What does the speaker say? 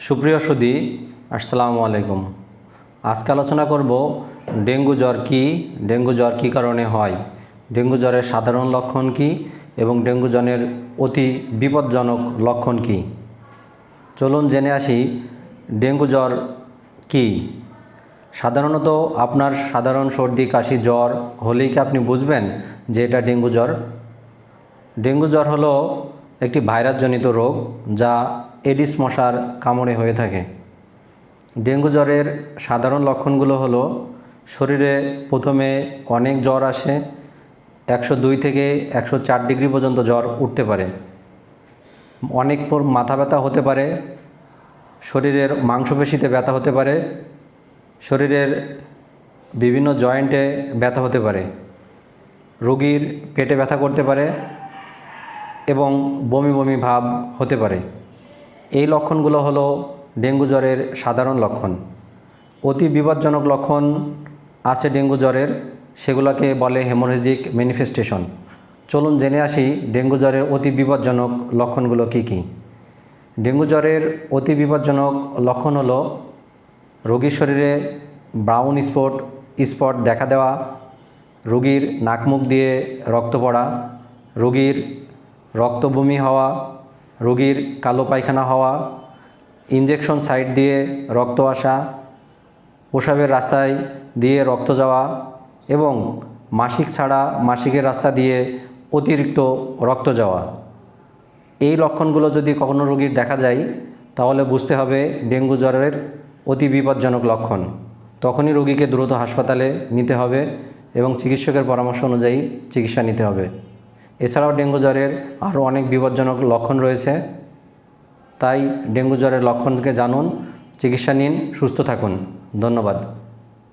সুপ্রিয় সুধী, আসসালামু আলাইকুম। আজকে আলোচনা করব ডেঙ্গু জ্বর কি, ডেঙ্গু জ্বর কী কারণে হয়, ডেঙ্গু জ্বরের সাধারণ লক্ষণ কি এবং ডেঙ্গু জ্বরের অতি বিপজ্জনক লক্ষণ কি। চলুন জেনে আসি ডেঙ্গু জ্বর কি। সাধারণত আপনার সাধারণ সর্দি কাশি জ্বর হলেই কি আপনি বুঝবেন যে এটা ডেঙ্গু জ্বর? ডেঙ্গু জ্বর হলো একটি ভাইরাসজনিত রোগ যা এডিস মশার কামড়ে হয়ে থাকে। ডেঙ্গু জ্বরের সাধারণ লক্ষণগুলো হলো শরীরে প্রথমে অনেক জ্বর আসে, 102 থেকে 104 ডিগ্রি পর্যন্ত জ্বর উঠতে পারে। অনেক মাথা ব্যথা হতে পারে, শরীরের মাংসপেশিতে ব্যথা হতে পারে, শরীরের বিভিন্ন জয়েন্টে ব্যথা হতে পারে, রোগীর পেটে ব্যথা করতে পারে এবং বমি বমি ভাব হতে পারে। এই লক্ষণগুলো হলো ডেঙ্গু জ্বরের সাধারণ লক্ষণ। অতি বিপজ্জনক লক্ষণ আছে ডেঙ্গু জ্বরের, সেগুলোকে বলে হেমোরেজিক ম্যানিফেস্টেশন। চলুন জেনে আসি ডেঙ্গু জ্বরের অতি বিপজ্জনক লক্ষণগুলো কি কি। ডেঙ্গু জ্বরের অতি বিপজ্জনক লক্ষণ হলো রোগীর শরীরে ব্রাউন স্পট দেখা দেওয়া, রোগীর নাক মুখ দিয়ে রক্ত পড়া, রোগীর রক্ত বমি হওয়া, রোগীর কালো পায়খানা হওয়া, ইনজেকশন সাইট দিয়ে রক্ত আসা, প্রস্রাবের রাস্তায় দিয়ে রক্ত যাওয়া এবং মাসিক ছাড়া মাসিকের রাস্তা দিয়ে অতিরিক্ত রক্ত যাওয়া। এই লক্ষণগুলো যদি কখনো রোগীর দেখা যায় তাহলে বুঝতে হবে ডেঙ্গু জ্বরের অতি বিপজ্জনক লক্ষণ। তখনই রোগীকে দ্রুত হাসপাতালে নিতে হবে এবং চিকিৎসকের পরামর্শ অনুযায়ী চিকিৎসা নিতে হবে। এছাড়াও ডেঙ্গু জ্বরের আরও অনেক বিপজ্জনক লক্ষণ রয়েছে, তাই ডেঙ্গু জ্বরের লক্ষণকে জানুন, চিকিৎসা নিন, সুস্থ থাকুন। ধন্যবাদ।